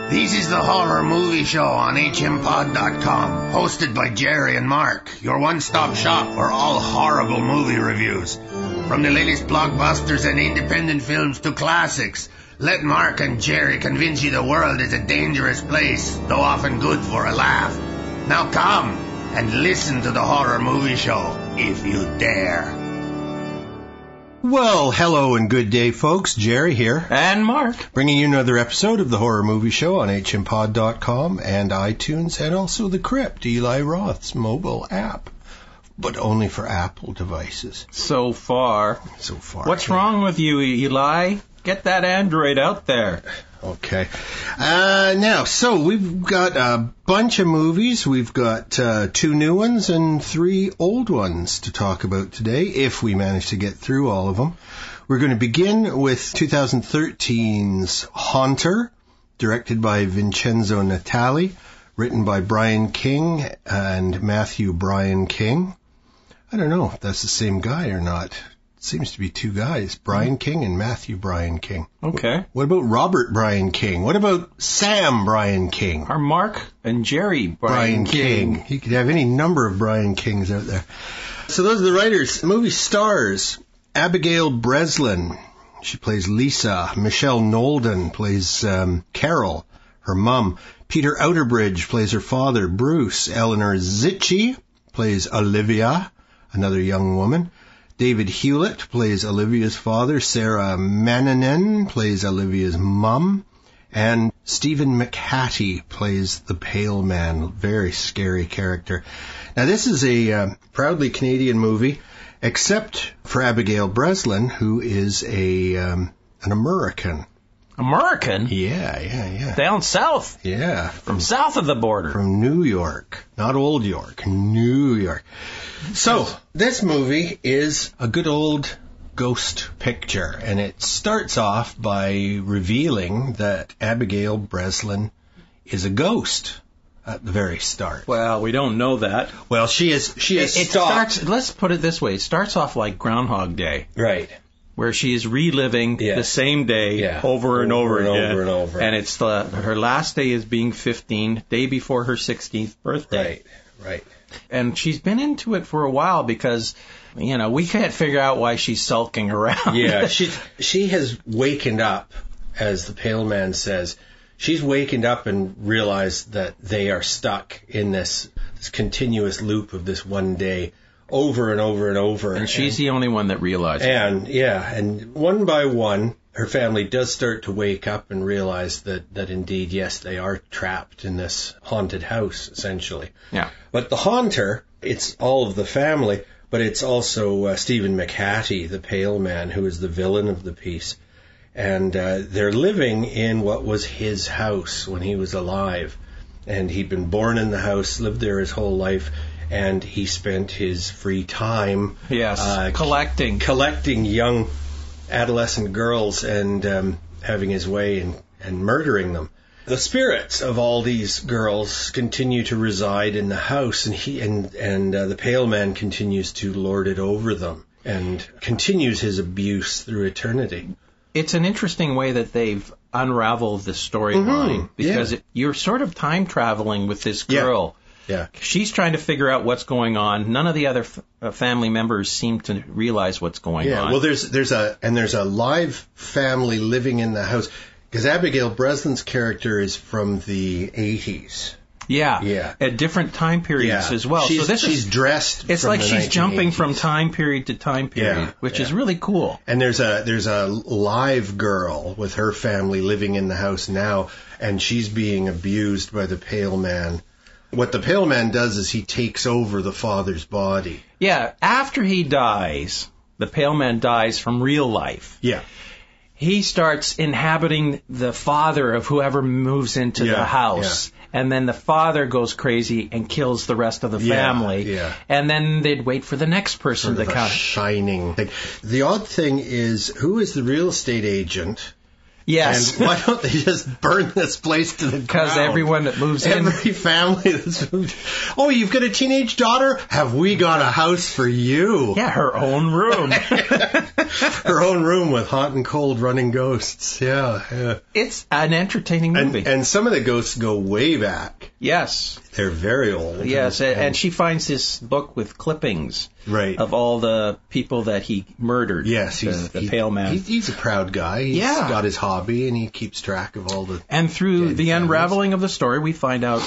This is the Horror Movie Show on hmpod.com, hosted by Jerry and Mark, your one-stop shop for all horrible movie reviews. From the latest blockbusters and independent films to classics, let Mark and Jerry convince you the world is a dangerous place, though often good for a laugh. Now come and listen to the Horror Movie Show, if you dare. Well, hello and good day, folks. Jerry here. And Mark. Bringing you another episode of the Horror Movie Show on hmpod.com and iTunes, and also the Crypt, Eli Roth's mobile app. But only for Apple devices. So far. What's wrong with you, Eli? Get that Android out there. Okay. So we've got a bunch of movies. We've got 2 new ones and 3 old ones to talk about today, if we manage to get through all of them. We're going to begin with 2013's Haunter, directed by Vincenzo Natali, written by Brian King and Matthew Brian King. I don't know if that's the same guy or not. Seems to be 2 guys, Brian King and Matthew Brian King. Okay. What about Robert Brian King? What about Sam Brian King? Or Mark and Jerry Brian King. You could have any number of Brian Kings out there. So those are the writers. The movie stars Abigail Breslin. She plays Lisa. Michelle Nolden plays Carol, her mum. Peter Outerbridge plays her father, Bruce. Eleanor Zicci plays Olivia, another young woman. David Hewlett plays Olivia's father. Sarah Mananen plays Olivia's mum. And Stephen McHattie plays the Pale Man. Very scary character. Now, this is a proudly Canadian movie, except for Abigail Breslin, who is an American. American? Yeah. Down south? Yeah. From south of the border? From New York. Not Old York. New York. So, this movie is a good old ghost picture, and it starts off by revealing that Abigail Breslin is a ghost at the very start. Well, we don't know that. Well, she is stalked. Let's put it this way. It starts off like Groundhog Day. Right. Where she is reliving the same day over and over again. And it's her last day is being 15, day before her 16th birthday. Right. And she's been into it for a while because, we can't figure out why she's sulking around. Yeah, she has wakened up, as the Pale Man says. She's wakened up and realized that they are stuck in this continuous loop of this one day, over and over and over. And she's the only one that realizes. And one by one, her family does start to wake up and realize that indeed, yes, they are trapped in this haunted house, essentially. Yeah. But the haunter, it's all of the family, but it's also Stephen McHattie, the Pale Man, who is the villain of the piece. And they're living in what was his house when he was alive. And he'd been born in the house, lived there his whole life, and he spent his free time collecting young adolescent girls and having his way and murdering them. The spirits of all these girls continue to reside in the house, and the Pale Man continues to lord it over them and continues his abuse through eternity. It's an interesting way that they've unraveled the storyline because you're sort of time traveling with this girl. Yeah. She's trying to figure out what's going on. None of the other family members seem to realize what's going on. Well, there's a live family living in the house because Abigail Breslin's character is from the 80s. Yeah. At different time periods as well. She's dressed. It's like she's jumping from time period to time period, which is really cool. And there's a live girl with her family living in the house now, and she's being abused by the Pale Man. What the Pale Man does is he takes over the father's body. Yeah, after he dies, the Pale Man dies from real life. Yeah. He starts inhabiting the father of whoever moves into the house. Yeah. And then the father goes crazy and kills the rest of the family. Yeah. And then they'd wait for the next person to come. Shining thing. The odd thing is, who is the real estate agent Yes. And why don't they just burn this place to the ground? Because everyone that moves in. Every family that's moved. Oh, you've got a teenage daughter? Have we got a house for you? Yeah, her own room. Her own room with hot and cold running ghosts. Yeah. It's an entertaining movie. And some of the ghosts go way back. Yes. They're very old. Yes, and she finds this book with clippings of all the people that he murdered. Yes, the pale man. He's a proud guy. He's got his hobby, and he keeps track of all the... And through the unraveling of the story, we find out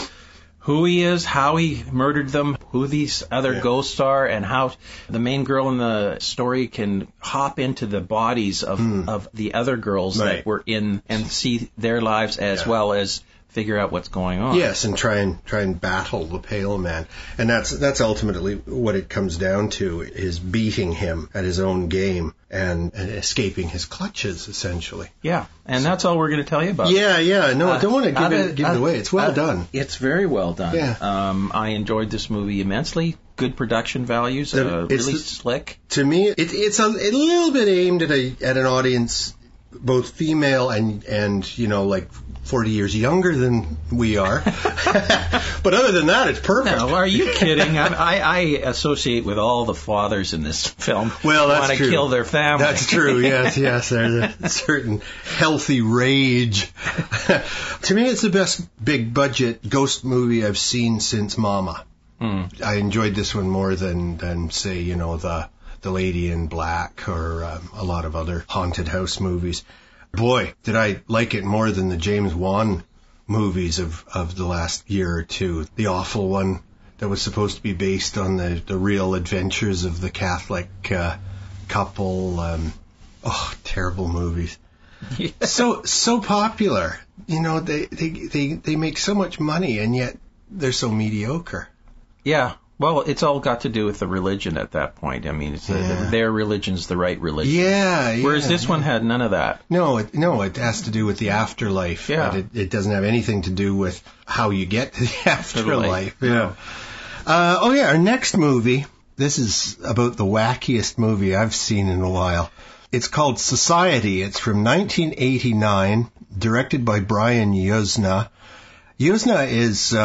who he is, how he murdered them, who these other ghosts are, and how the main girl in the story can hop into the bodies of the other girls that were in and see their lives as well as figure out what's going on. Yes, and try and battle the pale man. And that's ultimately what it comes down to, is beating him at his own game and escaping his clutches, essentially. Yeah, and that's all we're going to tell you about. Yeah. No, I don't want to give it away. It's well done. It's very well done. Yeah. I enjoyed this movie immensely. Good production values, really slick. To me, it's a little bit aimed at an audience, both female and like 40 years younger than we are. But other than that, it's perfect. No, are you kidding? I associate with all the fathers in this film. Well, that's want to kill their family. That's true, yes. There's a certain healthy rage. To me, it's the best big budget ghost movie I've seen since Mama. I enjoyed this one more than say, the Lady in Black or a lot of other haunted house movies. Boy, did I like it more than the James Wan movies of the last year or two. The awful one that was supposed to be based on the real adventures of the Catholic couple. Terrible movies. Yeah. So popular. They make so much money, and yet they're so mediocre. Yeah. Well, it's all got to do with the religion at that point. I mean, their religion's the right religion. Yeah. Whereas this one had none of that. No, it has to do with the afterlife. Yeah. It doesn't have anything to do with how you get to the afterlife. Yeah. Our next movie, this is about the wackiest movie I've seen in a while. It's called Society. It's from 1989, directed by Brian Yuzna. Yuzna is,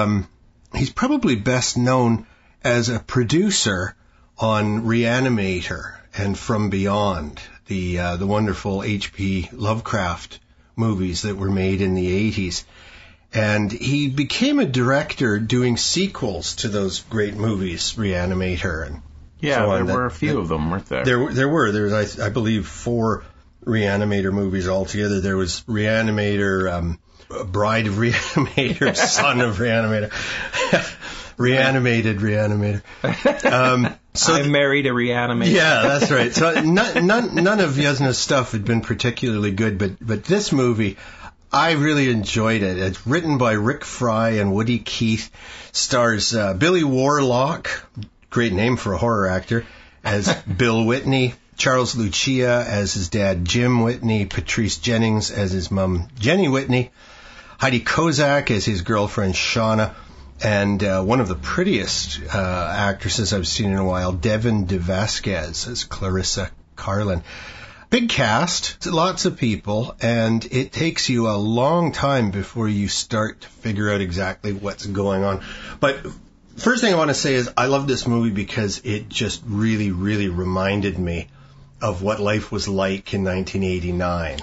he's probably best known as a producer on Reanimator and From Beyond, the wonderful H.P. Lovecraft movies that were made in the 80s. And he became a director doing sequels to those great movies, Reanimator and so on. There were a few of them, weren't there? There was, I believe, 4 Reanimator movies altogether. There was Reanimator, Bride of Reanimator, Son of Reanimator. Reanimator. I married a reanimator. Yeah, that's right. So none of Yuzna's stuff had been particularly good, but this movie, I really enjoyed it. It's written by Rick Fry and Woody Keith, stars Billy Warlock, great name for a horror actor, as Bill Whitney, Charles Lucia as his dad Jim Whitney, Patrice Jennings as his mom Jenny Whitney, Heidi Kozak as his girlfriend Shauna, and one of the prettiest actresses I've seen in a while, Devin DeVasquez as Clarissa Carlin. Big cast, lots of people, and it takes you a long time before you start to figure out exactly what's going on. But first thing I want to say is I love this movie because it just really, really reminded me of what life was like in 1989.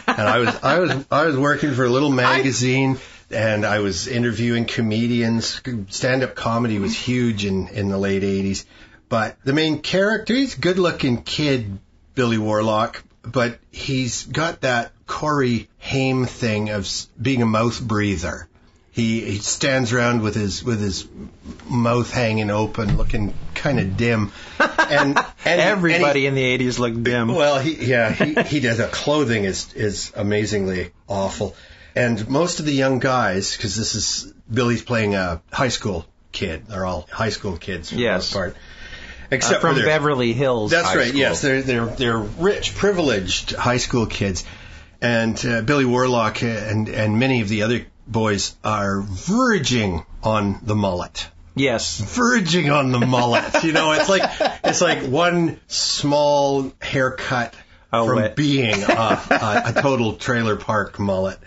And I was working for a little magazine. And I was interviewing comedians. Stand-up comedy was huge in the late 80s. But the main character, he's a good-looking kid, Billy Warlock, but he's got that Corey Haim thing of being a mouth breather. He stands around with his mouth hanging open, looking kind of dim. And everybody in the 80s looked dim. Well, he does. The clothing is amazingly awful. And most of the young guys, because Billy's playing a high school kid. They're all high school kids for the most part. Except from Beverly Hills. That's high right. School. Yes, they're rich, privileged high school kids. And Billy Warlock and many of the other boys are verging on the mullet. Yes. Verging on the mullet. It's like one small haircut from being a total trailer park mullet.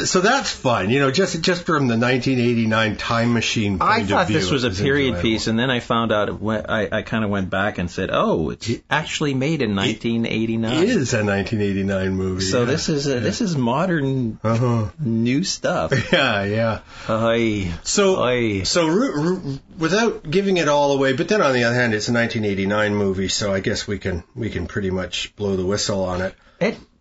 So that's fun, just from the 1989 Time Machine point of view. I thought this was a period piece, and then I found out, I kind of went back and said, it's actually made in 1989. It is a 1989 movie. So this is modern, new stuff. Yeah. So without giving it all away, but then on the other hand, it's a 1989 movie, so I guess we can pretty much blow the whistle on it.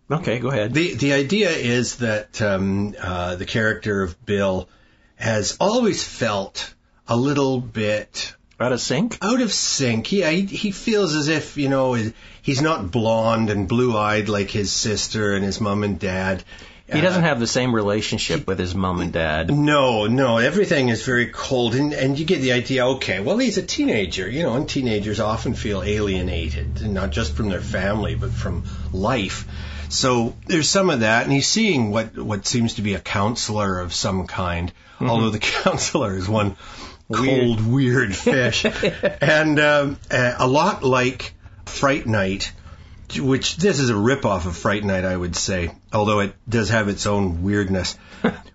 Okay, go ahead. The idea is that the character of Bill has always felt a little bit out of sync. He feels as if he's not blonde and blue-eyed like his sister and his mom and dad. He doesn't have the same relationship with his mom and dad. No, everything is very cold, and you get the idea, okay, well, he's a teenager, and teenagers often feel alienated, and not just from their family, but from life. So there's some of that, and he's seeing what seems to be a counselor of some kind, although the counselor is one cold, weird fish. And a lot like Fright Night, which this is a rip-off of Fright Night, I would say, although it does have its own weirdness.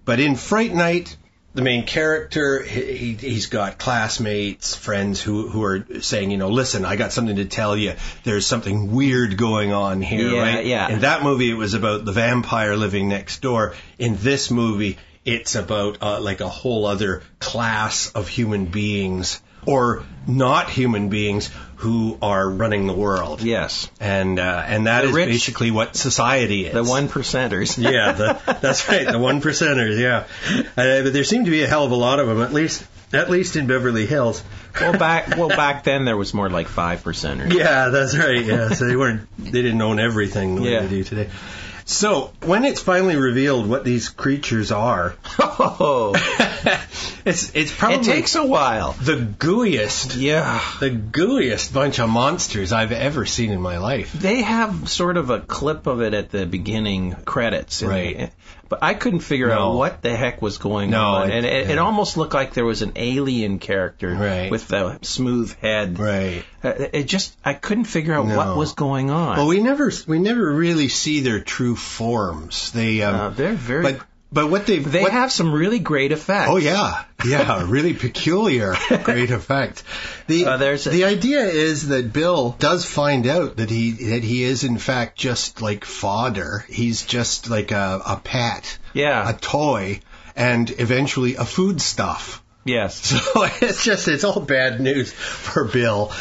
But in Fright Night, the main character, he's got classmates, friends who are saying, listen, I got something to tell you. There's something weird going on here, right? Yeah. In that movie, it was about the vampire living next door. In this movie, it's about like a whole other class of human beings, or not human beings, who are running the world. Yes. And that is basically what society is. The 1%ers. Yeah, that's right, the 1%ers, yeah. But there seem to be a hell of a lot of them, at least in Beverly Hills. Well, back then there was more like 5%ers. Yeah, that's right, yeah. So they didn't own everything the way they do today. So, when it's finally revealed what these creatures are, it's probably... It takes a while. The gooeyest bunch of monsters I've ever seen in my life. They have sort of a clip of it at the beginning credits. Right. But I couldn't figure out what the heck was going on. And it almost looked like there was an alien character with the smooth head. Right. I couldn't figure out what was going on. Well, we never really see their true forms. They're very... But what they have some really great effects. Oh yeah, really peculiar great effect. The idea is that Bill does find out that he is in fact just like fodder. He's just like a pet, a toy, and eventually a foodstuff. Yes. So it's all bad news for Bill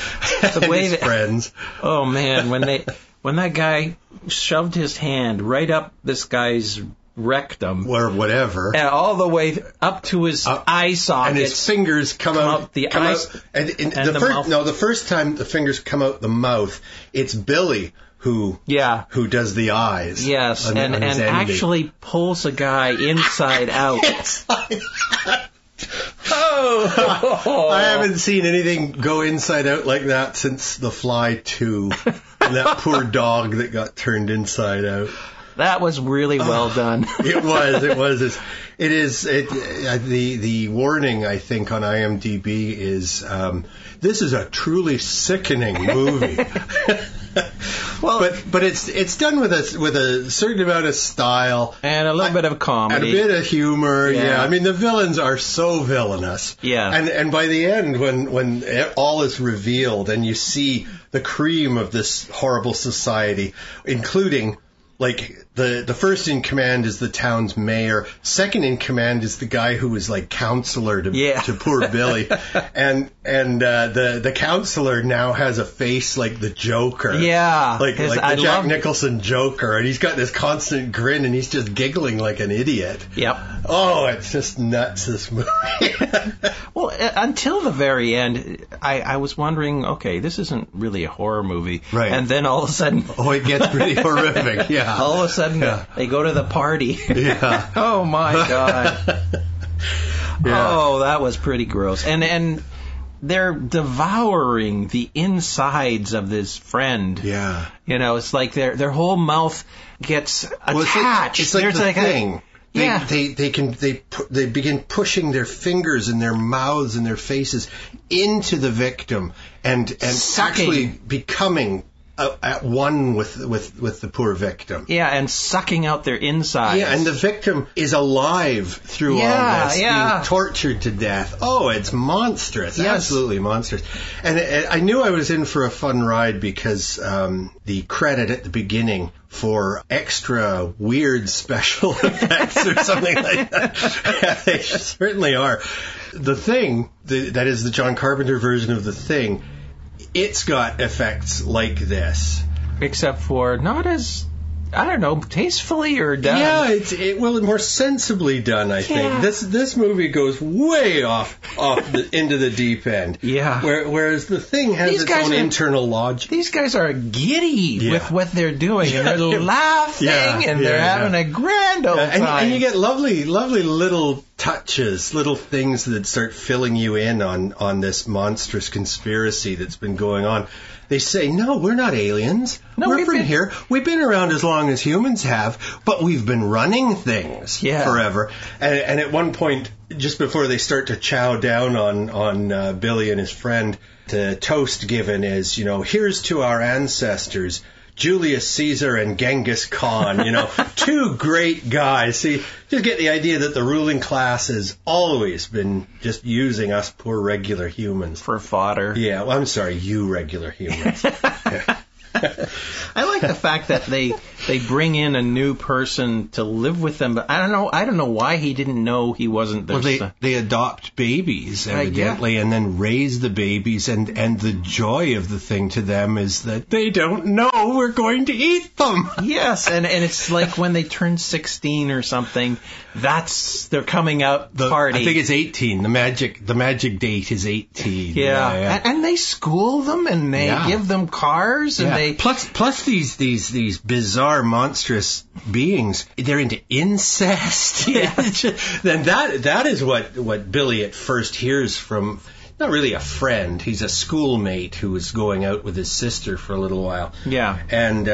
and his friends. Oh man, when that guy shoved his hand right up this guy's rectum or whatever, and all the way up to his eye socket, and his fingers come out the eyes the first time the fingers come out the mouth, it's Billy who does the eyes. Yes, and actually pulls a guy inside out. I haven't seen anything go inside out like that since The Fly 2, and that poor dog that got turned inside out. That was really well done. It was. The warning, I think, on IMDb is this is a truly sickening movie. But it's done with a certain amount of style and a little bit of comedy and a bit of humor. Yeah. I mean, the villains are so villainous. Yeah. And by the end, when all is revealed and you see the cream of this horrible society, including, like, the first in command is the town's mayor. Second in command is the guy who was like counselor to poor Billy, and the counselor now has a face like the Joker. Yeah, like the Jack Nicholson Joker, and he's got this constant grin, and he's just giggling like an idiot. Yep. Oh, it's just nuts, this movie. Well, until the very end, I was wondering, okay, this isn't really a horror movie, right? And then all of a sudden, it gets pretty horrific. Yeah. All of a sudden. They go to the party. Yeah. Oh my God. Oh, that was pretty gross. And they're devouring the insides of this friend. Yeah. It's like their whole mouth gets attached. It's like the thing. Yeah. They begin pushing their fingers and their mouths and their faces into the victim and actually becoming at one with the poor victim. Yeah, and sucking out their insides. Yeah, and the victim is alive through all this, being tortured to death. Oh, it's monstrous. Yes. Absolutely monstrous. And I knew I was in for a fun ride because the credit at the beginning for extra weird special effects or something like that. They certainly are. The Thing, that is the John Carpenter version of The Thing, it's got effects like this. Except for not as, I don't know, tastefully or done. Yeah, it's more sensibly done, I think. This movie goes way off into the deep end. Yeah. Whereas The Thing has its own internal logic. These guys are giddy with what they're doing, and they're laughing, and they're having a grand old time. And you get lovely little touches, little things that start filling you in on this monstrous conspiracy that's been going on. They say, no, we're not aliens. No, we're from here. We've been around as long as humans have, but we've been running things forever. And at one point, just before they start to chow down on Billy and his friend, the toast given is, here's to our ancestors, Julius Caesar and Genghis Khan, two great guys. See, just get the idea that the ruling class has always been just using us poor regular humans. For fodder. Yeah, well, I'm sorry, you regular humans. I like the fact that they bring in a new person to live with them, but I don't know why he didn't know he wasn't their son. They adopt babies, evidently, and then raise the babies, and the joy of the thing to them is that they don't know we're going to eat them. Yes, and it's like when they turn 16 or something, that's their coming out party. I think it's 18. The magic date is 18. Yeah. And they school them, and they give them cars, and they... Plus these bizarre, monstrous beings, they're into incest. Yeah. Then that is what Billy at first hears from, not really a friend, he's a schoolmate who was going out with his sister for a little while. Yeah. And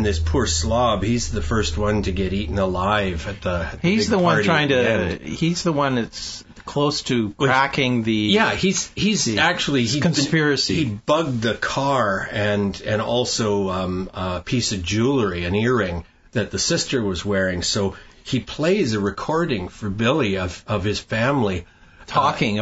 this poor slob, he's the first one to get eaten alive at the He's big the one party trying at the to... end. He's the one that's close to cracking the... Yeah, he's actually... conspiracy. He bugged the car and also a piece of jewelry, an earring that the sister was wearing. So he plays a recording for Billy of his family talking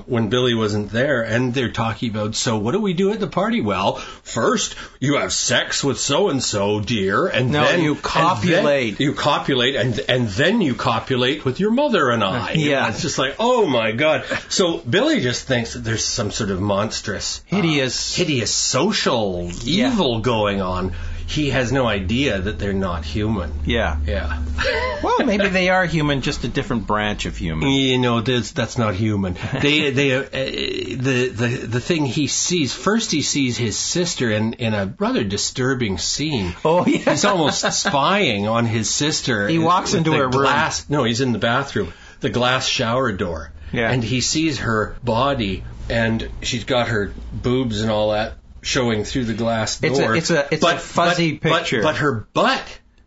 when Billy wasn't there, and they're talking about, so what do we do at the party? Well, first you have sex with so and so, dear, and then you copulate. And then you copulate with your mother and I. Yeah, it's just like, oh my God. So Billy just thinks that there's some sort of monstrous, hideous social evil going on. He has no idea that they're not human. Yeah. Yeah. Well, maybe they are human, just a different branch of human. That's not human. The thing he sees, first he sees his sister in a rather disturbing scene. Oh, yeah. He's almost spying on his sister. He walks into her room. No, he's in the bathroom. The glass shower door. Yeah. And he sees her body, and she's got her boobs and all that showing through the glass door. It's a fuzzy picture. But her butt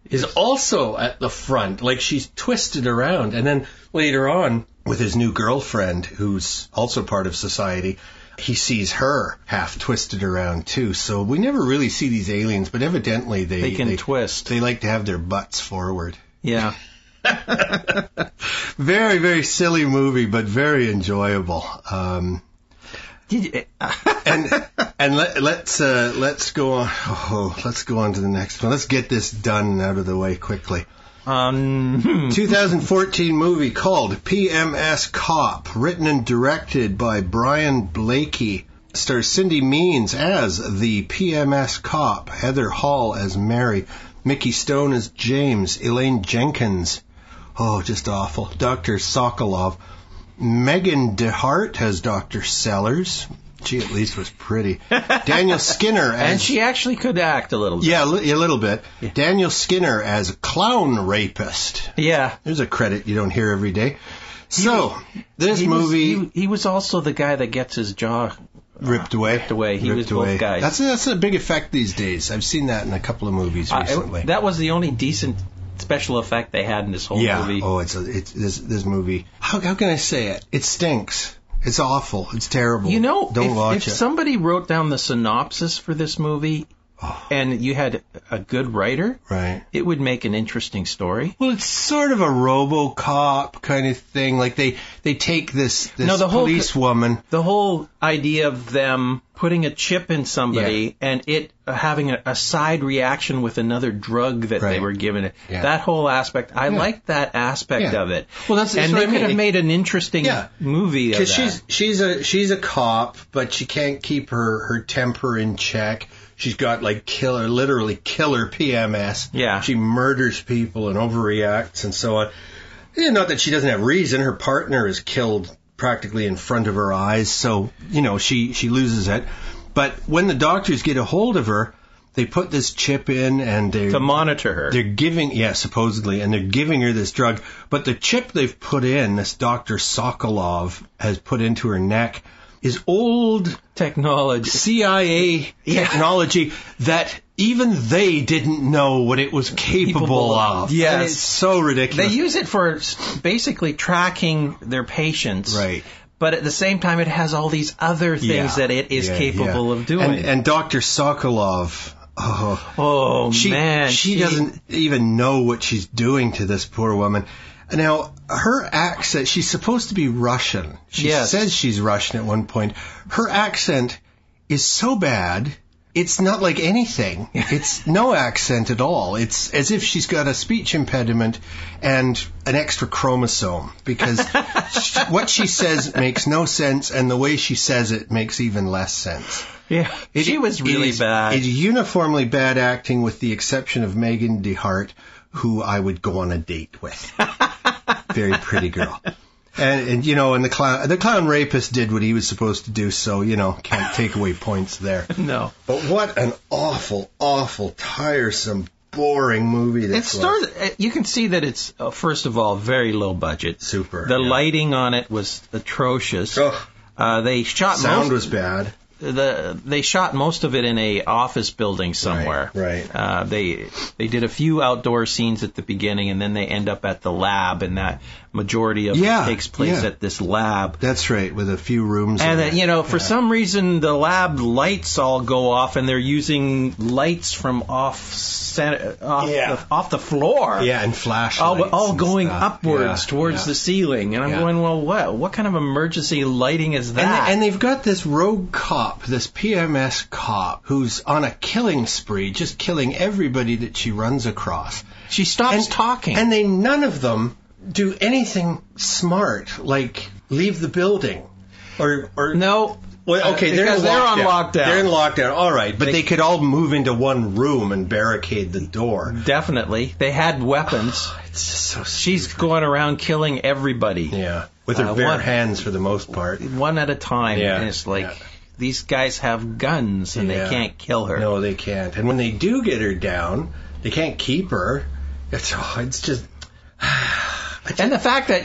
is also at the front, like she's twisted around. And then later on, with his new girlfriend, who's also part of society, he sees her half twisted around too. So we never really see these aliens, but evidently they can twist. They like to have their butts forward. Yeah. Very, very silly movie, but very enjoyable. Let's go on. Let's go on to the next one. Let's get this done out of the way quickly. 2014 movie called PMS Cop, written and directed by Brian Blakey. Stars Cindy Means as the PMS Cop, Heather Hall as Mary, Mickey Stone as James, Elaine Jenkins, just awful, Dr. Sokolov, Megan Dehart as Dr. Sellers. She at least was pretty. Daniel Skinner as... And she actually could act a little bit. Yeah, a little bit. Yeah. Daniel Skinner as clown rapist. Yeah. There's a credit you don't hear every day. So, this movie... He was also the guy that gets his jaw... ripped away. He was both guys. That's a big effect these days. I've seen that in a couple of movies recently. That was the only decent special effect they had in this whole movie. Oh, it's this movie. How can I say it? It stinks. It's awful. It's terrible. Don't watch it. If somebody wrote down the synopsis for this movie, and you had a good writer, Right. it would make an interesting story. Well, it's sort of a RoboCop kind of thing. Like they take this policewoman. The whole idea of them putting a chip in somebody and it having a side reaction with another drug that they were given it. Yeah. That whole aspect, I liked that aspect of it. Well, that's and what they I mean. could have made an interesting movie of that. Because she's a cop, but she can't keep her temper in check. She's got like literally killer PMS. Yeah. She murders people and overreacts and so on. Yeah, not that she doesn't have reason. Her partner is killed practically in front of her eyes, so she loses it. But when the doctors get a hold of her, they put this chip in and to monitor her. They're giving, supposedly, and they're giving her this drug. But the chip they've put in, this Dr. Sokolov has put into her neck, is old technology, CIA technology that even they didn't know what it was capable of. Yes. And it's so ridiculous. They use it for basically tracking their patients. Right. But at the same time, it has all these other things that it is capable of doing. And Dr. Sokolov, man. She doesn't even know what she's doing to this poor woman. Now, her accent, she's supposed to be Russian. She says she's Russian at one point. Her accent is so bad, it's not like anything. It's no accent at all. It's as if she's got a speech impediment and an extra chromosome, because what she says makes no sense, and the way she says it makes even less sense. Yeah, she was really bad. It's uniformly bad acting, with the exception of Megan Dehart, who I would go on a date with. Very pretty girl. And the clown rapist did what he was supposed to do, so, can't take away points there. No. But what an awful, awful, tiresome, boring movie this was. You can see that it's, first of all, very low budget. Super. The lighting on it was atrocious. They shot sound was bad. They shot most of it in a office building somewhere. Right. They did a few outdoor scenes at the beginning, and then they end up at the lab, and that majority of it takes place at this lab. That's right, with a few rooms. And then, for some reason, the lab lights all go off, and they're using lights from off the floor. Yeah, and flashlights. All going upwards towards the ceiling. And I'm going, well, what kind of emergency lighting is that? And they've got this rogue cop, this PMS cop, who's on a killing spree, just killing everybody that she runs across. She stops talking. And none of them do anything smart, like leave the building. Or no. Well, okay, they're on lockdown. They're in lockdown, all right, but they could all move into one room and barricade the door. Definitely. They had weapons. It's just so stupid. She's going around killing everybody. Yeah, with her bare hands for the most part. One at a time. Yeah. And it's like, these guys have guns and they can't kill her. No, they can't. And when they do get her down, they can't keep her. It's just... And the fact that,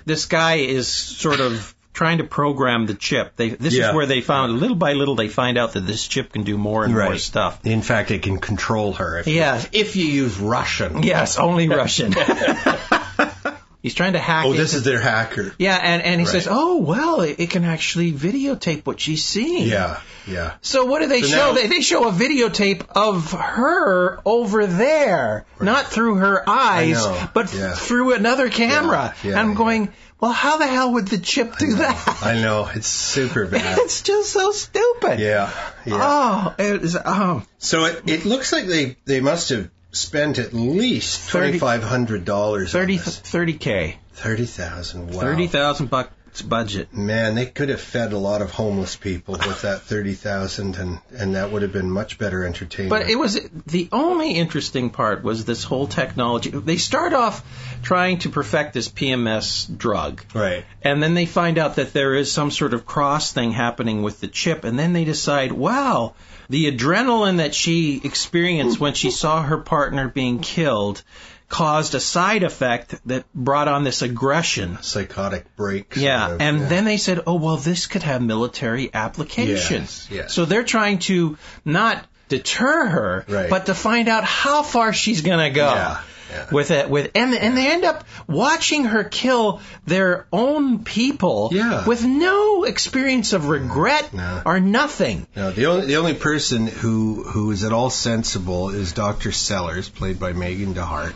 this guy is sort of trying to program the chip. This is where they found, little by little, they find out that this chip can do more and more stuff. In fact, it can control her if you use Russian. Yes, only Russian. He's trying to hack. This is their hacker. Yeah, and he says, it can actually videotape what she's seeing. Yeah. So what do they show? They show a videotape of her over there, not through her eyes, but through another camera. And I'm going, well, how the hell would the chip do that? I know. It's super bad. It's just so stupid. Yeah. So it looks like they must have spent at least $2,500 on this. $30K. $30,000. Wow. $30,000 budget. Man, they could have fed a lot of homeless people with that $30,000, and that would have been much better entertainment. But it was the only interesting part was this whole technology. They start off trying to perfect this PMS drug. Right. And then they find out that there is some sort of cross thing happening with the chip, and then they decide, wow, the adrenaline that she experienced when she saw her partner being killed caused a side effect that brought on this aggression. Psychotic break. Then they said, this could have military applications. Yes. So they're trying to not deter her, but to find out how far she's going to go. And they end up watching her kill their own people with no experience of regret or nothing. No, the only person who is at all sensible is Dr. Sellers, played by Megan Dehart.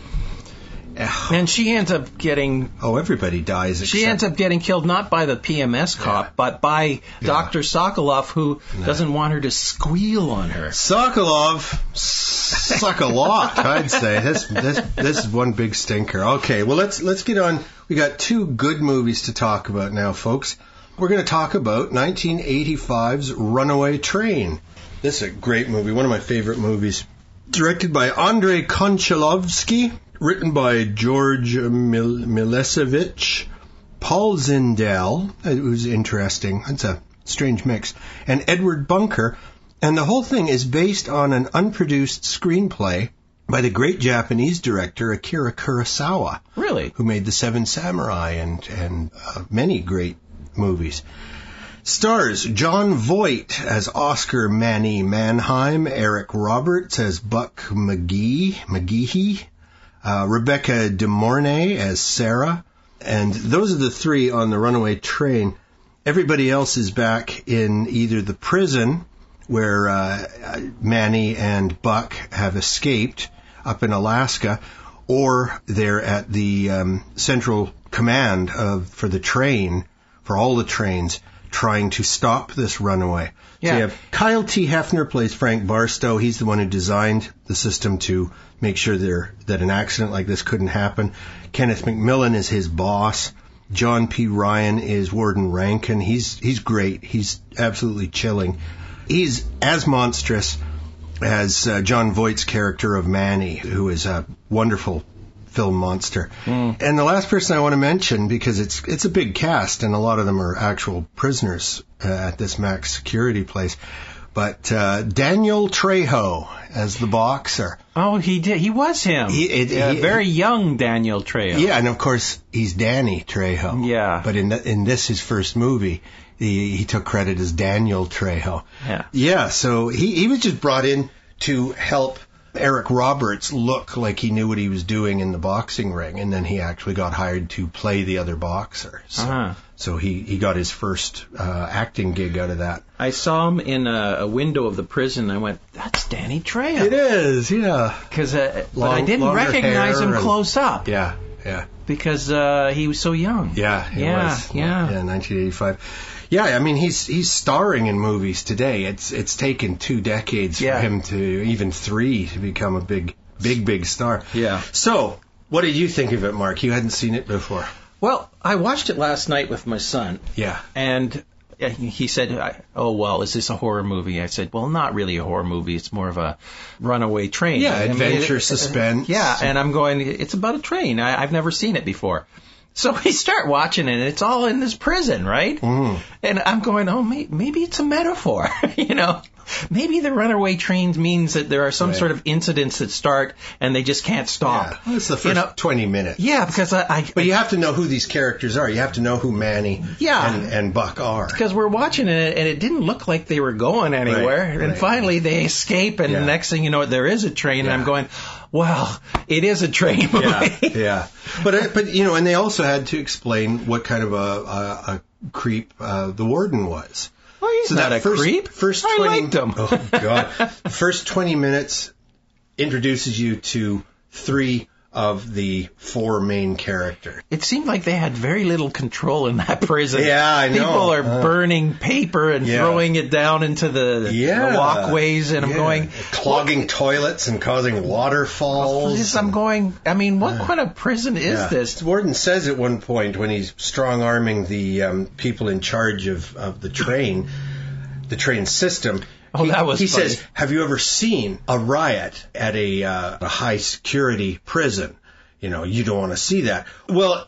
And she ends up getting... Oh, everybody dies. She ends up getting killed not by the PMS cop, but by Dr. Sokolov, who doesn't want her to squeal on her. Sokolov suck a lot, I'd say. This is one big stinker. Okay, well, let's get on. We got two good movies to talk about now, folks. We're going to talk about 1985's Runaway Train. This is a great movie, one of my favorite movies. Directed by Andrei Konchalovsky. Written by George Milesevich, Paul Zindel, who's interesting. It's a strange mix. And Edward Bunker. And the whole thing is based on an unproduced screenplay by the great Japanese director Akira Kurosawa. Really? Who made The Seven Samurai and many great movies. Stars John Voight as Oscar Manny Mannheim, Eric Roberts as Buck McGehee, Rebecca De Mornay as Sarah, and those are the three on the Runaway Train. Everybody else is back in either the prison where Manny and Buck have escaped up in Alaska, or they're at the central command for the train, for all the trains, trying to stop this runaway. Yeah. So you have Kyle T. Hefner plays Frank Barstow. He's the one who designed the system to make sure that an accident like this couldn't happen. Kenneth McMillan is his boss. John P. Ryan is Warden Rankin. He's great. He's absolutely chilling. He's as monstrous as John Voight's character of Manny, who is a wonderful film monster. And the last person I want to mention, because it's a big cast and a lot of them are actual prisoners at this max security place, but Daniel Trejo as the boxer. Oh, he did. He was him. Very young Daniel Trejo. Yeah, and of course he's Danny Trejo. Yeah. But in this his first movie, he took credit as Daniel Trejo. Yeah. Yeah. So he was just brought in to help Eric Roberts look like he knew what he was doing in the boxing ring, and then he actually got hired to play the other boxer. So he got his first acting gig out of that. I saw him in a window of the prison. I went, "That's Danny Trejo." It is, yeah. But I didn't recognize him close up. Yeah. Because he was so young. Yeah, he was. Yeah, 1985. Yeah, I mean, he's starring in movies today. It's taken 2 decades for him to, even 3, to become a big star. Yeah. So, what did you think of it, Mark? You hadn't seen it before. Well, I watched it last night with my son. Yeah. And he said, "Oh, well, is this a horror movie?" I said, "Well, not really a horror movie. It's more of a runaway train." Yeah, adventure, suspense. Yeah, and I'm going, it's about a train. I've never seen it before. So we start watching it, and it's all in this prison, right? And I'm going, oh, maybe it's a metaphor, Maybe the runaway train means that there are some sort of incidents that start, and they just can't stop. Yeah. Well, it's the first 20 minutes. Yeah, because But you have to know who these characters are. You have to know who Manny and Buck are. Because we're watching it, and it didn't look like they were going anywhere. Right. And finally, they escape, and the next thing you know, there is a train, and I'm going, well, it is a train movie. Yeah. But and they also had to explain what kind of a creep the warden was. Well, he's not a creep. I liked him. Oh, God. The first 20 minutes introduces you to 3 of the 4 main characters. It seemed like they had very little control in that prison. Yeah, I know. People are burning paper and throwing it down into the walkways, and I'm going... Clogging toilets and causing waterfalls. I'm going, what kind of prison is this? Warden says at one point, when he's strong-arming the people in charge of the train system... He says, have you ever seen a riot at a high-security prison? You don't want to see that. Well,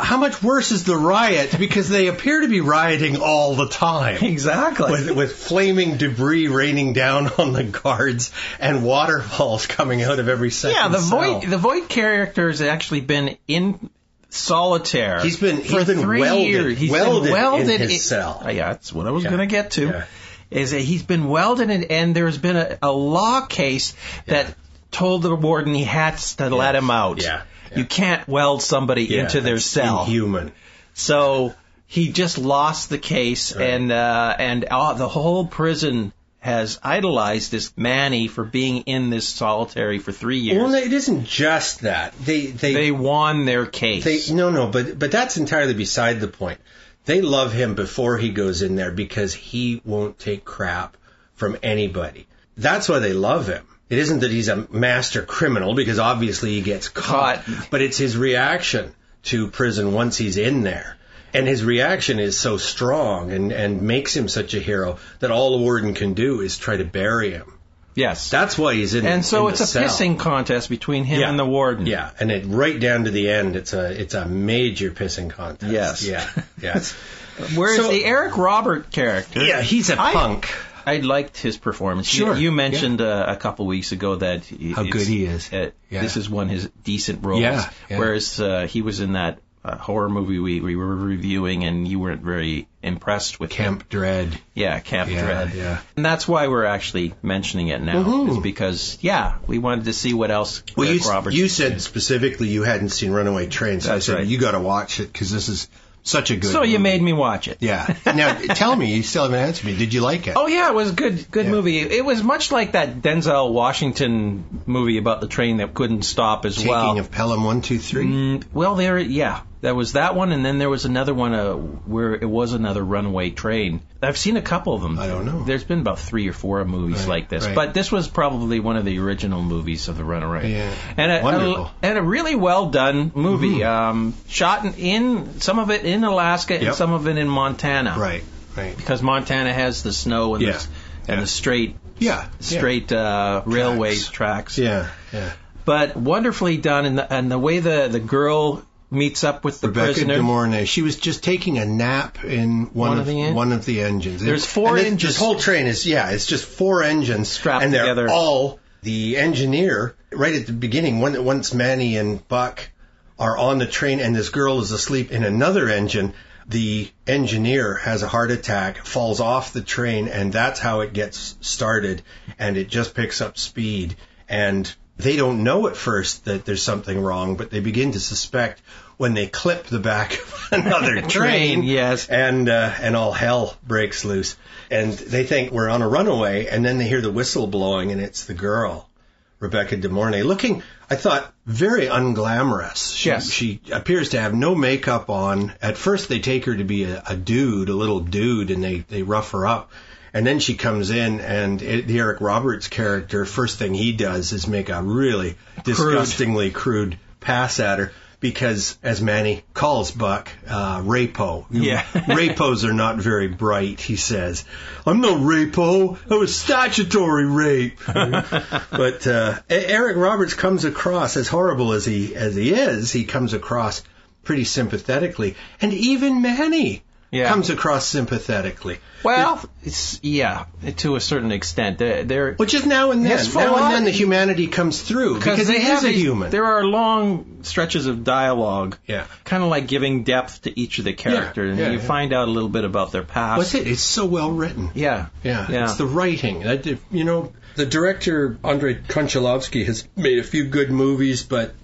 how much worse is the riot? Because they appear to be rioting all the time. Exactly. With flaming debris raining down on the guards and waterfalls coming out of every second cell. The Voight character has actually been in solitaire. He's been 3 years. He's been welded in his cell. Yeah, that's what I was going to get to. Yeah. Is that he's been welded, and there's been a law case that told the warden he had to let him out. Yeah. You can't weld somebody into their cell. Inhuman. So he just lost the case, right. and the whole prison has idolized this Manny for being in this solitary for 3 years. Well, it isn't just that. They won their case. But that's entirely beside the point. They love him before he goes in there because he won't take crap from anybody. That's why they love him. It isn't that he's a master criminal, because obviously he gets caught, but it's his reaction to prison once he's in there. And his reaction is so strong and makes him such a hero that all the warden can do is try to bury him. Yes. That's why he's in. And so in it's a cell. pissing contest between him and the warden. Yeah, and right down to the end, it's a major pissing contest. Yes. Yeah. Yes. Whereas the Eric Robert character, yeah, he's a punk. I liked his performance. Sure. You mentioned a couple weeks ago that how good he is. This is one of his decent roles. Yeah. Whereas he was in that horror movie we were reviewing, and you weren't very impressed with Camp Dread. Yeah, Camp Dread. Yeah. And that's why we're actually mentioning it now, is because, we wanted to see what else Eric Roberts you said specifically you hadn't seen Runaway Train, so that's I said, right. You got to watch it, because this is such a good movie. you made me watch it. Yeah. Now, tell me, you still haven't answered me. Did you like it? Oh, yeah, it was a good movie. It was much like that Denzel Washington movie about the train that couldn't stop as well. Taking of Pelham 1, 2, 3? There was that one, and then there was another one where it was another runaway train. I've seen a couple of them. I don't know. There's been about 3 or 4 movies like this, but this was probably one of the original movies of the Runaway. Yeah. And a really well done movie. Shot in some of it in Alaska and some of it in Montana. Right. Because Montana has the snow and the straight railway tracks. Yeah. But wonderfully done, and the way the girl meets up with the prisoner. Rebecca De Mornay. She was just taking a nap in one of the engines. There's 4 engines. This whole train is it's just 4 engines strapped and they're together. all the engineer right at the beginning. Once Manny and Buck are on the train and this girl is asleep in another engine, the engineer has a heart attack, falls off the train, and that's how it gets started, and it just picks up speed. And they don't know at first that there's something wrong, but they begin to suspect when they clip the back of another train. Yes. And all hell breaks loose. And they think we're on a runaway, and then they hear the whistle blowing, and it's the girl, Rebecca De Mornay, looking, I thought, very unglamorous. She appears to have no makeup on. At first they take her to be a little dude, and they rough her up. And then she comes in, and the Eric Roberts character, first thing he does is make a really disgustingly crude pass at her, because, as Manny calls Buck, rapo. Yeah. Rapos are not very bright, he says. I'm no rapo. That was statutory rape. But Eric Roberts comes across, as horrible as he is, he comes across pretty sympathetically. And even Manny comes across sympathetically. Well, to a certain extent. Which is now and then. Now and then the humanity comes through, because he is a human. There are long stretches of dialogue, kind of like giving depth to each of the characters, and you find out a little bit about their past. What's it? It's so well written. Yeah. It's the writing. The director, Andrei Konchalovsky, has made a few good movies, but,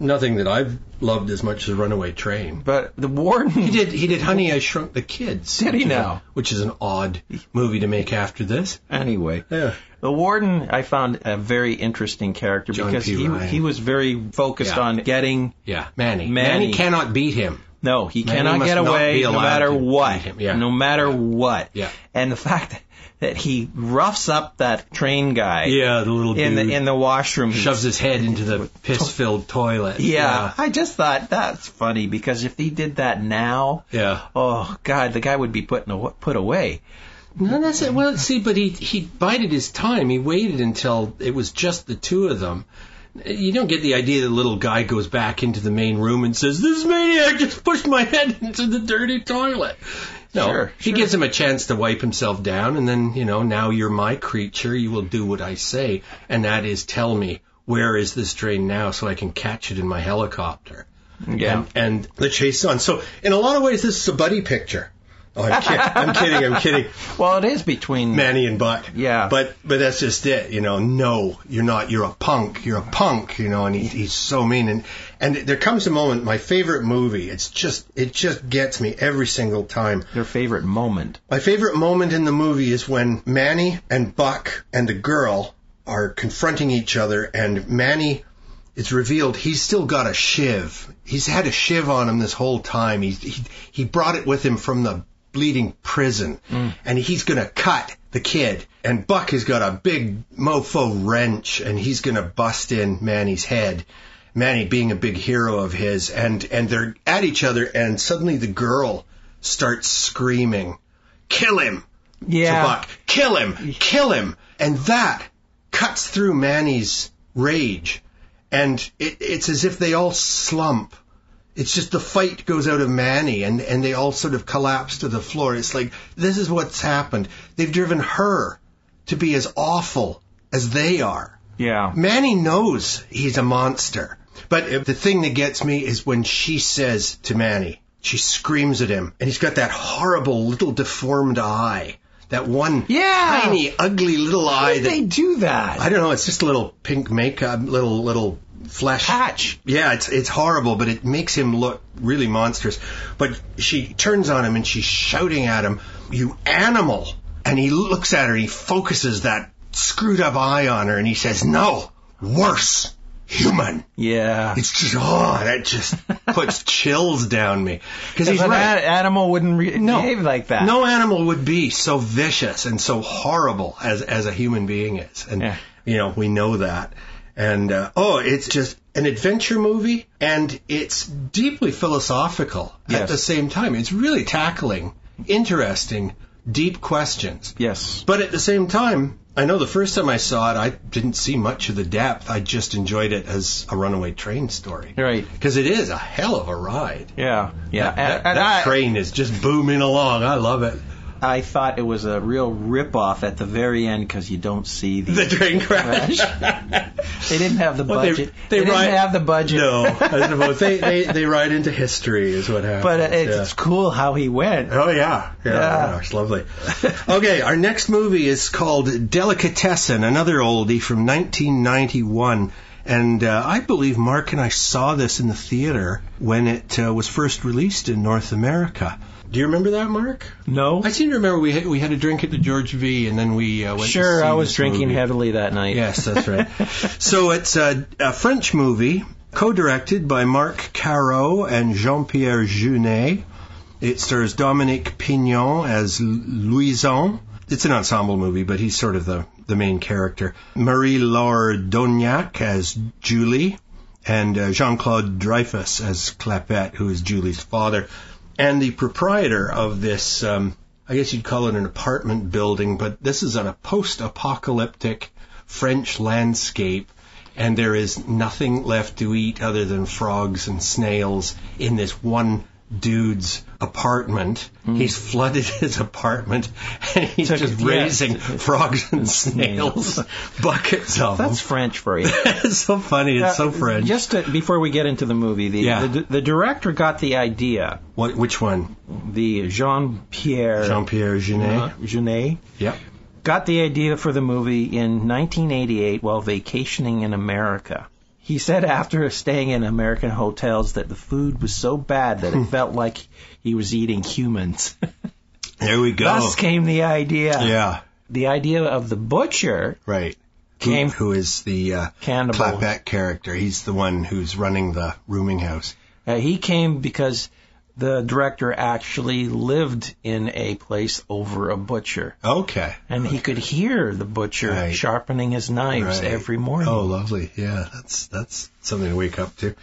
nothing that I've loved as much as Runaway Train. But the warden... He did Honey, I Shrunk the Kids. Did he now? Which is an odd movie to make after this. Anyway. Yeah. The warden, I found a very interesting character, John because P. Ryan. he was very focused on getting... Yeah, Manny cannot beat him. No, he cannot get away no matter what. No matter what. Yeah. And the fact that he roughs up that train guy. Yeah, the little dude. In the washroom. Shoves his head into the piss-filled toilet. Yeah. I just thought that's funny, because if he did that now, oh God, the guy would be put away. No, that's it. Well, see, but he bided his time. He waited until it was just the two of them. You don't get the idea that the little guy goes back into the main room and says, "This maniac just pushed my head into the dirty toilet." No, sure. He gives him a chance to wipe himself down, and then, now you're my creature, you will do what I say, and that is tell me, where is this train now so I can catch it in my helicopter? Yeah. And the chase on. So, in a lot of ways, this is a buddy picture. Oh, I'm kidding. Well, it is between Manny and Buck. Yeah. But that's just it, no, you're not, you're a punk, and he's so mean. And there comes a moment, my favorite movie, it just gets me every single time. Your favorite moment? My favorite moment in the movie is when Manny and Buck and the girl are confronting each other, and Manny, it's revealed he's still got a shiv. He's had a shiv on him this whole time. He brought it with him from the bleeding prison, and he's going to cut the kid. And Buck has got a big mofo wrench, and he's going to bust in Manny's head. Manny being a big hero of his, and they're at each other, and suddenly the girl starts screaming, "Kill him!" Yeah. To Buck. Kill him! And that cuts through Manny's rage, and it's as if they all slump. It's just the fight goes out of Manny, and they all sort of collapse to the floor. It's like, this is what's happened. They've driven her to be as awful as they are. Yeah. Manny knows he's a monster. But the thing that gets me is when she says to Manny, she screams at him, and he's got that horrible little deformed eye. That one tiny, ugly little eye. How did they do that? I don't know. It's just a little pink makeup, little flesh patch. Yeah, it's horrible, but it makes him look really monstrous. But she turns on him and she's shouting at him, "You animal!" And he looks at her, he focuses that screwed up eye on her, and he says, "No, worse, human." Yeah. It's just, that just puts chills down me. Because he's right. Animal wouldn't behave like that. No animal would be so vicious and so horrible as a human being is. And, we know that. And, it's just an adventure movie, and it's deeply philosophical at the same time. It's really tackling interesting, deep questions. Yes. But at the same time, I know the first time I saw it, I didn't see much of the depth. I just enjoyed it as a runaway train story. Right. Because it is a hell of a ride. Yeah. Yeah. That train is just booming along. I love it. I thought it was a real rip-off at the very end because you don't see the train crash. They didn't have the budget. They didn't have the budget. No, I suppose they ride into history is what happened. But it's cool how he went. Oh yeah, it's lovely. Okay, our next movie is called Delicatessen, another oldie from 1991. And I believe Mark and I saw this in the theater when it was first released in North America. Do you remember that, Mark? No. I seem to remember we had a drink at the George V, and then we went to see Sure, I was this drinking movie. heavily that night. Yes, that's right. So it's a French movie, co-directed by Marc Caro and Jean-Pierre Jeunet. It stars Dominique Pignon as Louison. It's an ensemble movie, but he's sort of the main character. Marie-Laure Dognac as Julie, and Jean-Claude Dreyfus as Clapette, who is Julie's father. And the proprietor of this, I guess you'd call it an apartment building, but this is on a post-apocalyptic French landscape, and there is nothing left to eat other than frogs and snails in this one dude's apartment. He's flooded his apartment, and he's just raising frogs and snails, buckets of them. That's French for you. It's so funny. It's so French. Just before we get into the movie, the director got the idea. Which one? The Jean-Pierre Jeunet. Jeunet. Yep. Got the idea for the movie in 1988 while vacationing in America. He said after staying in American hotels that the food was so bad that it felt like he was eating humans. There we go. Thus came the idea. Yeah. The idea of the butcher. Right. Came who is the cannibal. Clapette character. He's the one who's running the rooming house. He came because the director actually lived in a place over a butcher. Okay. And he could hear the butcher sharpening his knives every morning. Oh, lovely. Yeah, that's something to wake up to.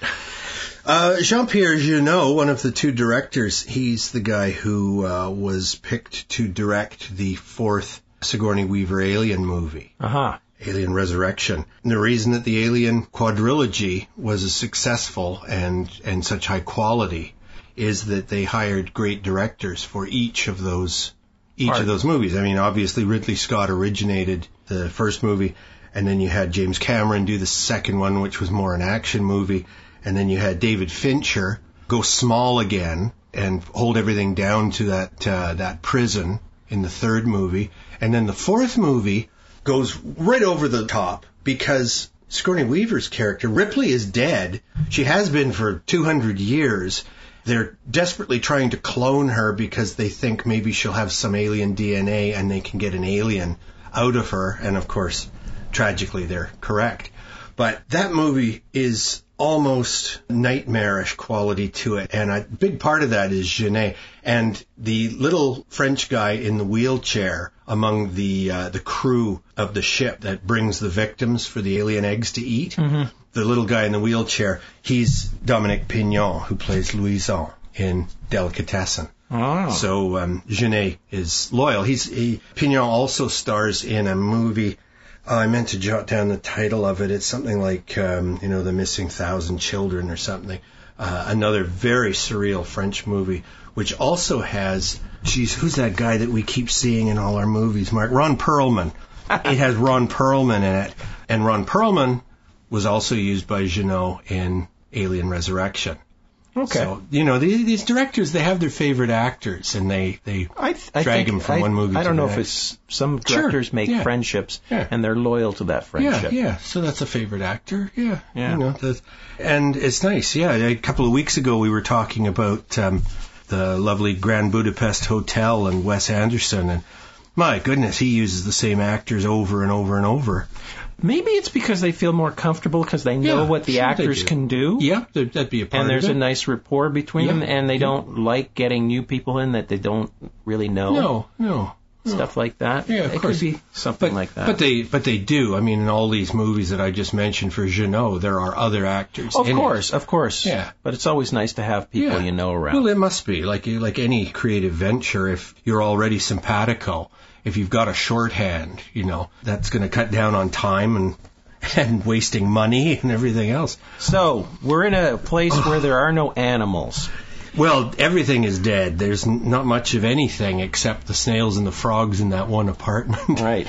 Jean-Pierre Jeunet, one of the two directors, he's the guy who was picked to direct the fourth Sigourney Weaver Alien movie. Uh-huh. Alien Resurrection. And the reason that the Alien quadrilogy was as successful and such high quality is that they hired great directors for each of those movies. I mean, obviously Ridley Scott originated the first movie, and then you had James Cameron do the second one, which was more an action movie, and then you had David Fincher go small again and hold everything down to that prison in the third movie. And then the fourth movie goes right over the top because Sigourney Weaver's character, Ripley, is dead. She has been for 200 years. They're desperately trying to clone her because they think maybe she'll have some alien DNA and they can get an alien out of her. And of course, tragically, they're correct. But that movie is almost nightmarish quality to it. And a big part of that is Genet. And the little French guy in the wheelchair among the crew of the ship that brings the victims for the alien eggs to eat, the little guy in the wheelchair, he's Dominique Pignon, who plays Louison in Delicatessen. Oh. So Genet is loyal. Pignon also stars in a movie. I meant to jot down the title of it. It's something like, The Missing 1,000 Children or something. Another very surreal French movie, which also has, who's that guy that we keep seeing in all our movies, Mark? Ron Perlman. It has Ron Perlman in it. And Ron Perlman was also used by Jeannot in Alien Resurrection. Okay. So, these directors, they have their favorite actors, and they drag them from one movie to the next. I don't know if it's, some directors make friendships, and they're loyal to that friendship. Yeah, so that's a favorite actor, yeah. And it's nice, A couple of weeks ago, we were talking about the lovely Grand Budapest Hotel and Wes Anderson, and my goodness, he uses the same actors over and over and over. Maybe it's because they feel more comfortable because they know what the actors can do. Yeah, that'd be a part of it. And there's a nice rapport between them, and they don't like getting new people in that they don't really know. No. Stuff like that. Yeah, of It course. could be something like that. But they do. I mean, in all these movies that I just mentioned for Jeannot, there are other actors. Of course. Yeah. But it's always nice to have people you know around. Well, it must be. Like any creative venture, if you're already simpatico, if you've got a shorthand, that's going to cut down on time and wasting money and everything else. So, we're in a place where there are no animals. Well, everything is dead. There's not much of anything except the snails and the frogs in that one apartment. Right.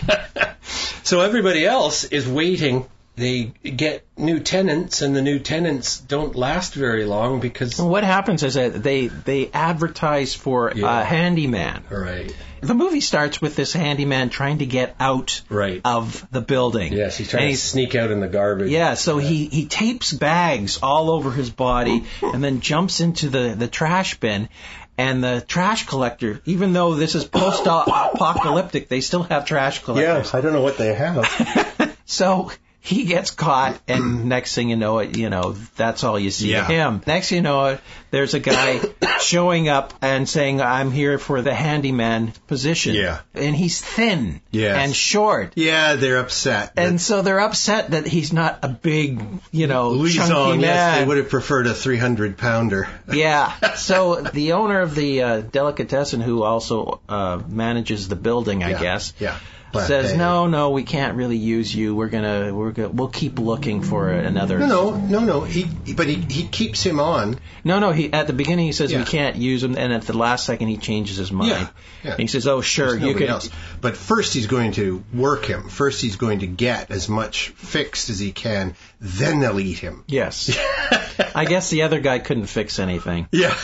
So everybody else is waiting. They get new tenants, and the new tenants don't last very long because... What happens is that they advertise for a handyman. Right. The movie starts with this handyman trying to get out of the building. Yes, he's trying to sneak out in the garbage. Yeah, so he tapes bags all over his body and then jumps into the trash bin. And the trash collector, even though this is post-apocalyptic, they still have trash collectors. Yeah, I don't know what they have. So... he gets caught, and next thing you know it, that's all you see of him. Next thing you know it, there's a guy showing up and saying, I'm here for the handyman position. Yeah. And he's thin and short. Yeah, they're upset. And so they're upset that he's not a big, chunky man. Yes, they would have preferred a 300-pounder. Yeah. So the owner of the Delicatessen, who also manages the building, I guess, says, no, we can't really use you. We'll keep looking for another. No. He keeps him on. No. At the beginning he says we can't use him, and at the last second he changes his mind. Yeah. And he says, oh sure, you can. Else. But first he's going to work him. First he's going to get as much fixed as he can. Then they'll eat him. Yes. I guess the other guy couldn't fix anything. Yeah.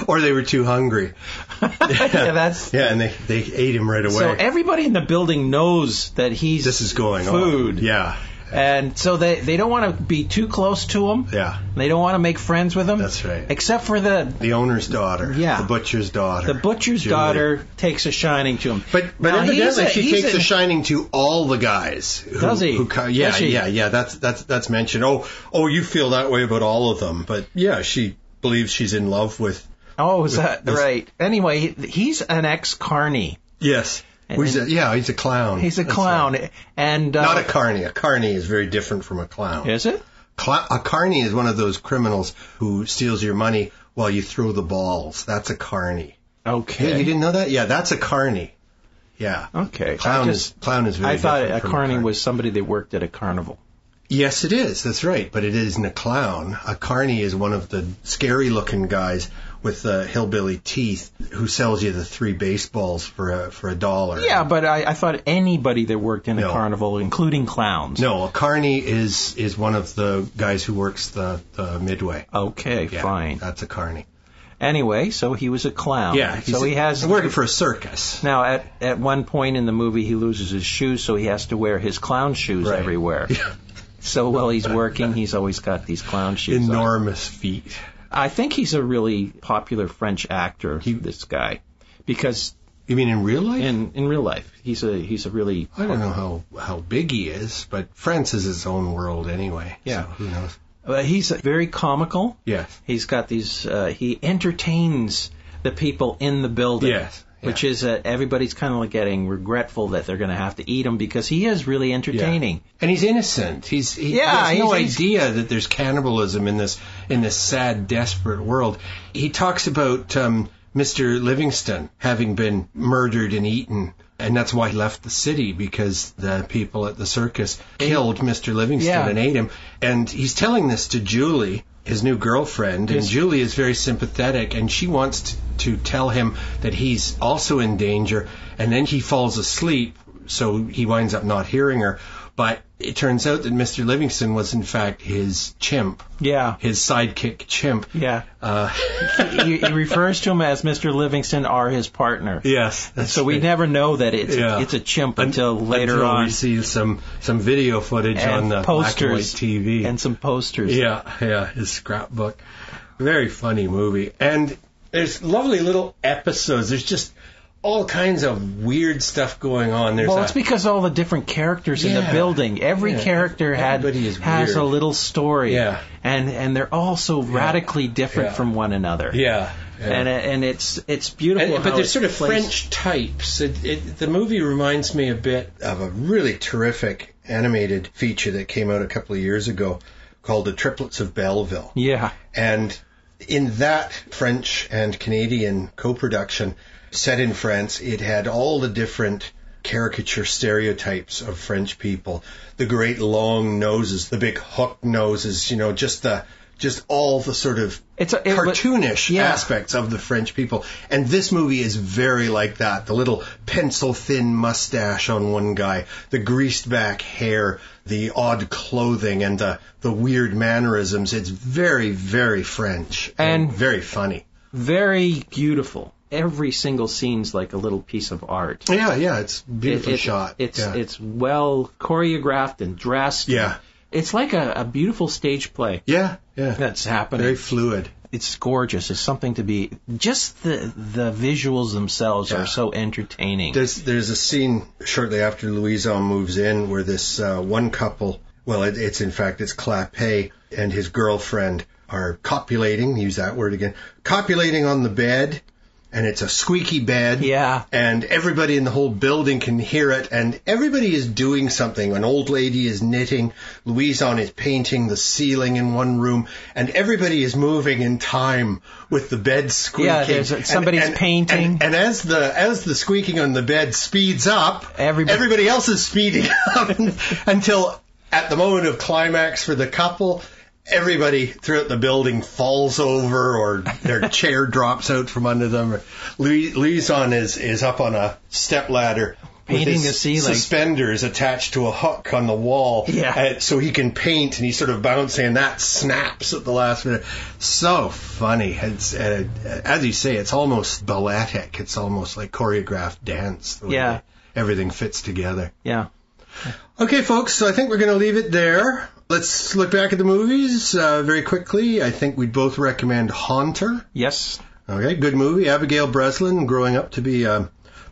Or they were too hungry. And they ate him right away. So everybody in the building knows that this is going food. On. Yeah. And so they don't want to be too close to him. Yeah. They don't want to make friends with him. That's right. Except for the owner's daughter. Yeah. The butcher's daughter. The butcher's daughter takes a shining to him. But evidently she takes a shining to all the guys. Does he? Yeah. That's mentioned. Oh, you feel that way about all of them. But yeah, she believes she's in love with... Oh, is that right? Anyway, he's an ex-carny. Yes. He's a clown. He's a clown. Right. And not a carny. A carny is very different from a clown. Is it? A carny is one of those criminals who steals your money while you throw the balls. That's a carny. Okay. Hey, you didn't know that? Yeah, that's a carny. Yeah. Okay. Clown is very different. I thought a carny was somebody that worked at a carnival. Yes, it is. That's right. But it isn't a clown. A carny is one of the scary-looking guys with the hillbilly teeth who sells you the 3 baseballs for $1. Yeah, but I thought anybody that worked in a carnival, including clowns. No, a carny is one of the guys who works the midway. Okay, fine. That's a carny. Anyway, so he was a clown. Yeah, so he has working for a circus. Now, at one point in the movie, he loses his shoes, so he has to wear his clown shoes everywhere. Yeah. So while he's working, he's always got these clown shoes Enormous feet. I think he's a really popular French actor, this guy, because... You mean in real life? In real life. He's a really... I don't know how big he is, but France is his own world anyway. Yeah. So who knows? He's very comical. Yes. He's got these... he entertains the people in the building. Yes. Which is everybody's kind of like getting regretful that they're going to have to eat him because he is really entertaining. Yeah. And he's innocent. He has no idea that there's cannibalism in this sad, desperate world. He talks about Mr. Livingston having been murdered and eaten, and that's why he left the city, because the people at the circus killed Mr. Livingston and ate him. And he's telling this to Julie, his new girlfriend, and Julie is very sympathetic, and she wants to tell him that he's also in danger, and then he falls asleep, so he winds up not hearing her. But it turns out that Mr. Livingston was, in fact, his chimp. Yeah. His sidekick chimp. Yeah. He refers to him as Mr. Livingston or his partner. Yes. So we never know that it's a chimp until later on. We see some video footage on the black and white TV. And some posters. Yeah, his scrapbook. Very funny movie. And there's lovely little episodes. There's just all kinds of weird stuff going on. It's because all the different characters in the building. Every character has a little story. Yeah. And they're all so radically different from one another. Yeah. And it's beautiful. But they're sort of French types. The movie reminds me a bit of a really terrific animated feature that came out a couple of years ago called The Triplets of Belleville. Yeah. And in that French and Canadian co-production, set in France, it had all the different caricature stereotypes of French people. The great long noses, the big hook noses, just all the sort of cartoonish aspects of the French people. And this movie is very like that. The little pencil-thin mustache on one guy, the greased-back hair, the odd clothing, and the weird mannerisms. It's very, very French and very funny. Very beautiful. Every single scene's like a little piece of art. Yeah, it's beautifully shot. It's well choreographed and dressed. Yeah. It's like a beautiful stage play. Yeah. That's happening. Very fluid. It's gorgeous. It's something to be... Just the visuals themselves are so entertaining. There's a scene shortly after Louison moves in where this one couple... Well, it's Clapet and his girlfriend are copulating. Use that word again. Copulating on the bed. And it's a squeaky bed. Yeah. And everybody in the whole building can hear it. And everybody is doing something. An old lady is knitting. Louison is painting the ceiling in one room. And everybody is moving in time with the bed squeaking. Yeah, somebody's painting. And as the squeaking on the bed speeds up, everybody else is speeding up until at the moment of climax for the couple, everybody throughout the building falls over or their chair drops out from under them. Louison is up on a stepladder painting the ceiling. Suspenders attached to a hook on the wall so he can paint, and he's sort of bouncing, and that snaps at the last minute. So funny. It's, as you say, it's almost balletic. It's almost like choreographed dance. The way everything fits together. Yeah. Okay, folks, so I think we're going to leave it there. Let's look back at the movies very quickly. I think we'd both recommend Haunter. Yes. Okay, good movie. Abigail Breslin, growing up to be a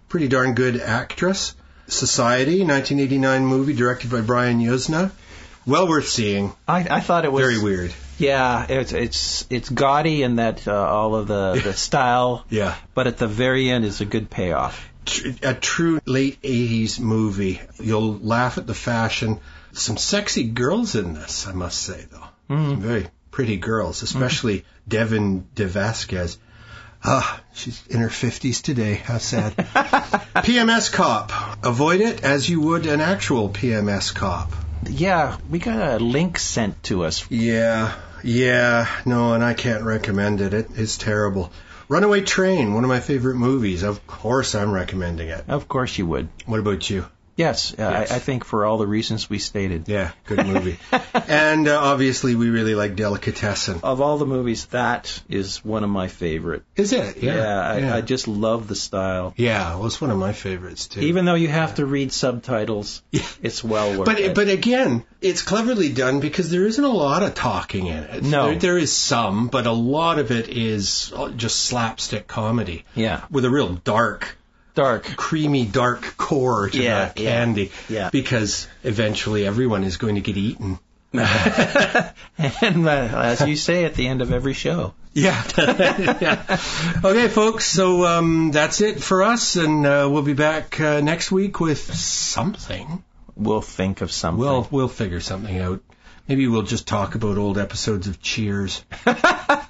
pretty darn good actress. Society, 1989 movie directed by Brian Yuzna. Well worth seeing. I thought it was... Very weird. Yeah, it's gaudy in that all of the style. Yeah. But at the very end, it's a good payoff. A true late 80s movie. You'll laugh at the fashion. Some sexy girls in this, I must say, though. Some very pretty girls, especially Devin DeVasquez. She's in her 50s today. How sad. PMS Cop. Avoid it as you would an actual PMS Cop. Yeah, we got a link sent to us. Yeah. No, and I can't recommend it. It's terrible. Runaway Train, one of my favorite movies. Of course I'm recommending it. Of course you would. What about you? Yes, I think for all the reasons we stated. Yeah, good movie. And obviously we really like Delicatessen. Of all the movies, that is one of my favorite. Is it? Yeah. I just love the style. Yeah, well, it's one of my favorites, too. Even though you have to read subtitles, it's well worth it. But again, it's cleverly done because there isn't a lot of talking in it. No. There is some, but a lot of it is just slapstick comedy. Yeah. With a real dark, creamy, dark core to that candy. Yeah. Because eventually everyone is going to get eaten. And as you say at the end of every show. Yeah. Okay, folks, so that's it for us, and we'll be back next week with something. We'll think of something. We'll figure something out. Maybe we'll just talk about old episodes of Cheers. Our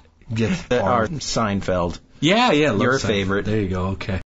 Seinfeld. Yeah, Your Seinfeld. favorite. There you go, okay.